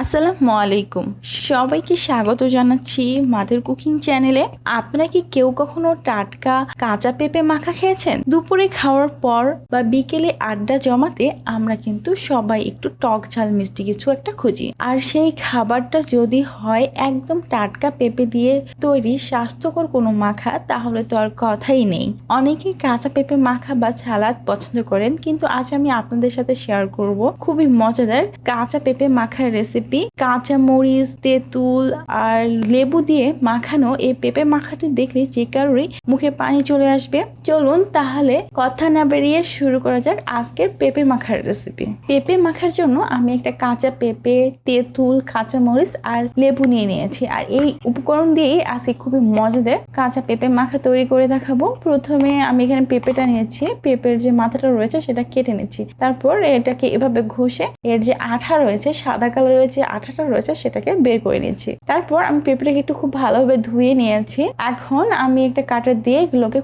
আসসালামু আলাইকুম, সবাইকে স্বাগত জানাচ্ছি মাদের কুকিং চ্যানেলে। আপনারা কি কেউ কখনো টাটকা কাঁচা পেঁপে মাখা খেয়েছেন? দুপুরে খাওয়ার পর বা বিকেলে আড্ডা জমাতে আমরা কিন্তু সবাই একটু টক ঝাল মিষ্টি কিছু একটা খুঁজি। আর সেই খাবারটা যদি হয় একদম টাটকা পেঁপে দিয়ে তৈরি স্বাস্থ্যকর কোনো মাখা, তাহলে তো আর কথাই নেই। অনেকেই কাঁচা পেঁপে মাখা বা সালাদ পছন্দ করেন, কিন্তু আজ আমি আপনাদের সাথে শেয়ার করব খুবই মজাদার কাঁচা পেঁপে মাখার রেসিপি। কাঁচা মরিচ, তেঁতুল আর লেবু দিয়ে মাখানো এই পেঁপে মাখাটি দেখলে যে কারোরই মুখে পানি চলে আসবে। চলুন তাহলে কথা না বেরিয়ে শুরু করা যাক আজকের পেঁপে মাখার রেসিপি। পেঁপে মাখার জন্য আমি একটা কাঁচা পেঁপে, তেঁতুল, কাঁচা মরিচ আর লেবু নিয়ে নিয়েছি। আর এই উপকরণ দিয়েই আজকে খুবই মজাদার কাঁচা পেঁপে মাখা তৈরি করে দেখাবো। প্রথমে আমি এখানে পেঁপেটা নিয়েছি, পেঁপের যে মাথাটা রয়েছে সেটা কেটে নিচ্ছি। তারপর এটাকে এভাবে ঘষে এর যে আঠা রয়েছে, সাদা কালারের যে আঠাটা রয়েছে সেটাকে বের করে নিচ্ছি। তারপর আমি পেঁপেটাকে একটু খুব ভালোভাবে ধুয়ে নিয়েছি। এখন আমি একটা কাঁটা দিয়ে এগুলোকে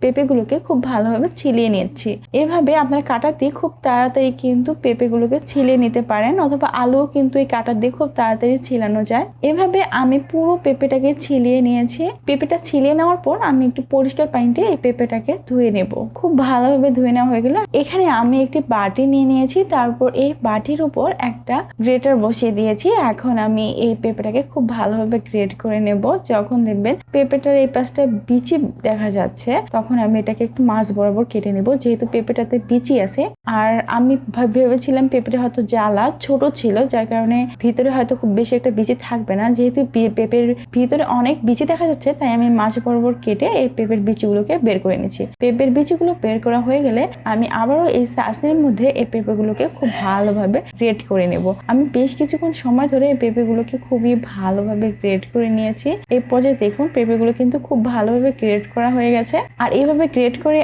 পেঁপেগুলোকে খুব ভালোভাবে ছিলিয়ে নিচ্ছি। এভাবে আপনার কাঁটা দিয়ে খুব তাড়াতাড়ি কিন্তু পেঁপেগুলোকে ছিলিয়ে নিতে পারেন, অথবা আলুও কিন্তু এই কাঁটা দিয়ে খুব তাড়াতাড়ি ছিলানো যায়। এভাবে আমি পুরো পেঁপেটাকে ছিলিয়ে নিয়েছি। পেঁপেটা ছিলিয়ে নেওয়ার পর আমি একটু পরিষ্কার পানিতে এই পেঁপেটাকে ধুয়ে নেব। খুব ভালোভাবে ধুয়ে নেওয়া হয়ে গেলে এখানে আমি একটি বাটি নিয়ে নিয়েছি। তারপর এই বাটির উপর একটা গ্রেটার বসিয়ে দিয়েছি। এখন আমি এই পেঁপেটাকে খুব ভালোভাবে গ্রেট করে নেব। যখন দেখবেন পেঁপেটার এই পাশটা বিচি দেখা যাচ্ছে, তখন আমি এটাকে একটু মাছ বরাবর কেটে নেব, যেহেতু পেঁপেটাতে বিচি আছে। আর আমি ভেবেছিলাম পেঁপেটা হয়তো জ্বালা ছোট ছিল, যার কারণে ভিতরে হয়তো খুব বেশি একটা বিচি থাকবে না। যেহেতু পেঁপের ভিতরে অনেক বিচি দেখা যাচ্ছে, তাই আমি মাছ বরাবর কেটে এই পেঁপের বিচিগুলোকে বের করে নিচ্ছি। পেঁপের বিচিগুলো বের করা হয়ে গেলে আমি আবারও এই চাশনির মধ্যে এই পেঁপেগুলোকে খুব ভালোভাবে গ্রেট করে নেব। আমি বেশ কিছুক্ষণ সময় ধরে এই পেঁপেগুলোকে খুবই ভালোভাবে গ্রেট করে নিয়েছি। এই পর্যায়ে দেখুন পেঁপেগুলো কিন্তু খুব ভালোভাবে গ্রেট করা হয়ে গেছে। আর এইভাবে গ্রেট করে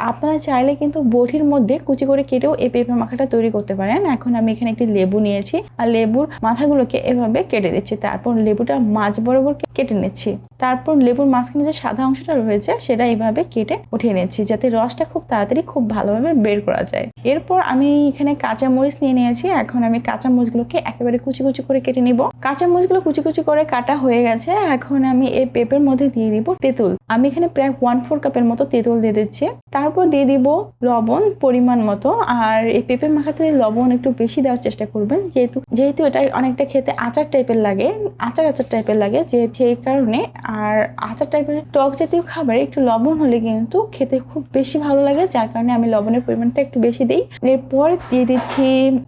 আপনারা চাইলে কিন্তু বটির মধ্যে কুচি করে কেটেও এই পেঁপে মাখাটা তৈরি করতে পারেন। এখন আমি এখানে একটি লেবু নিয়েছি আর লেবুর মাথাগুলোকে এভাবে কেটে দিচ্ছি। তারপর লেবুটা মাঝ বরাবর কেটে নিচ্ছি। তারপর লেবুর মাঝখানে যে সাদা অংশটা রয়েছে সেটা এইভাবে কেটে উঠিয়ে নিচ্ছি, যাতে রসটা খুব তাড়াতাড়ি খুব ভালোভাবে বের করা যায়। এরপর আমি এখানে কাঁচা মরিচ নিয়ে নিয়েছি। এখন আমি কাঁচা মরিচগুলোকে একেবারে কুচি কুচি করে কেটে নিব। কাঁচা মরিচগুলো কুচি কুচি করে কাটা হয়ে গেছে। এখন আমি এই পেঁপের মধ্যে দিয়ে দিব তেঁতুল। আমি এখানে প্রায় 1/4 কাপের মতো তেঁতুল দিয়ে দিচ্ছি। তারপর দিয়ে দিব লবণ পরিমাণ মতো। আর এই পেঁপে মাখাতে লবণ একটু বেশি দেওয়ার চেষ্টা করবেন, যেহেতু এটা অনেকটা খেতে আচার টাইপের লাগে, আচার টাইপের লাগে, সেই কারণে। আর আচার টাইপের টক জাতীয় খাবারে একটু লবণ হলে কিন্তু খেতে খুব বেশি ভালো লাগে, যার কারণে আমি লবণের পরিমাণটা একটু বেশি দিই। এরপর দিয়ে দিচ্ছি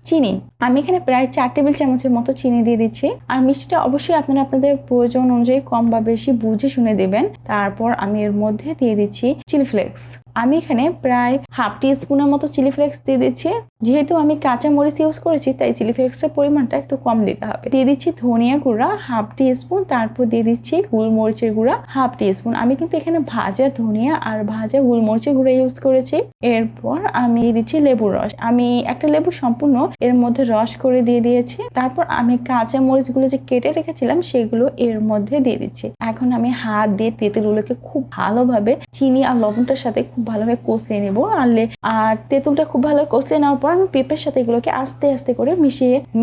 চিনি। আমি এখানে প্রায় 4 টেবিল চামচের মতো চিনি দিয়ে দিচ্ছি। আর মিষ্টিটা অবশ্যই আপনারা আপনাদের প্রয়োজন অনুযায়ী কম বা বেশি বুঝে শুনে দেবেন। তারপর আমি এর মধ্যে দিয়ে দিচ্ছি চিলি ফ্লেক্স। আমি এখানে প্রায় 1/2 টিস্পুনের মতো চিলি ফ্লেক্স দিয়ে দিচ্ছি। যেহেতু আমি কাঁচা মরিচ ইউজ করেছি, তাই চিলি ফ্লেক্সের পরিমাণটা একটু কম দিতে হবে। দিয়ে দিচ্ছি ধনিয়া গুঁড়া 1/2 টিস্পুন। তারপর দিয়ে দিচ্ছি গোলমরিচের গুঁড়া 1/2 টিস্পুন। আমি কিন্তু এখানে ভাজা ধনিয়া আর ভাজা গোলমরিচের গুঁড়া ইউজ করেছি। এরপর আমি দিচ্ছি লেবুর রস। আমি একটা লেবু সম্পূর্ণ এর মধ্যে রস করে দিয়ে দিয়েছি। তারপর আমি কাঁচা মরিচগুলো যে কেটে রেখেছিলাম সেগুলো এর মধ্যে দিয়ে দিচ্ছি। এখন আমি হাত দিয়ে তেঁতুলগুলোকে খুব ভালোভাবে চিনি আর লবণটার সাথে খুব ভালোভাবে কষলিয়ে নেবো। আর তেঁতুলটা খুব ভালো কষলিয়ে নেওয়ার পর আমি পেঁপের সাথে এগুলোকে আস্তে আস্তে করে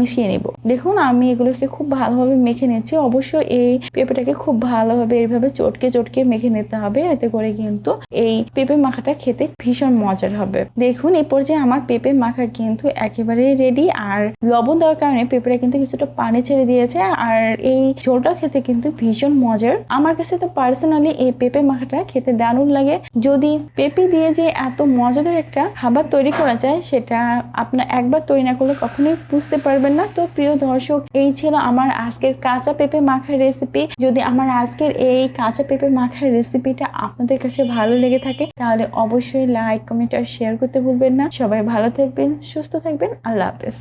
মিশিয়ে নেব। দেখুন আমি এগুলোকে খুব ভালোভাবে মেখে নিচ্ছি। অবশ্যই এই পেঁপেটাকে খুব ভালোভাবে এইভাবে চটকে মেখে নিতে হবে, এতে করে কিন্তু এই পেঁপে মাখাটা খেতে ভীষণ মজার হবে। দেখুন এই পর্যায়ে আমার পেঁপে মাখা কিন্তু একেবারে রেডি। আর লবণ দেওয়ার কারণে পেঁপেটা কিন্তু কিছুটা পানি ছেড়ে দিয়েছে। আর এই ঝোলটা খেতে কিন্তু ভীষণ মজার। আমার কাছে তো পার্সোনালি এই পেঁপে মাখাটা খেতে দারুণ লাগে। যদি পেঁপে দিয়ে যে এত মজাদার একটা খাবার তৈরি করা যায়, সেটা আপনার একবার তৈরি না করলে কখনোই বুঝতে পারবেন না। তো প্রিয় দর্শক, এই ছিল আমার আজকের কাঁচা পেঁপে মাখার রেসিপি। যদি আমার আজকের এই কাঁচা পেঁপে মাখার রেসিপিটা আপনাদের কাছে ভালো লেগে থাকে, তাহলে অবশ্যই লাইক, কমেন্ট আর শেয়ার করতে ভুলবেন না। সবাই ভালো থাকবেন, সুস্থ থাকবেন। আল্লাহ হাফেজ।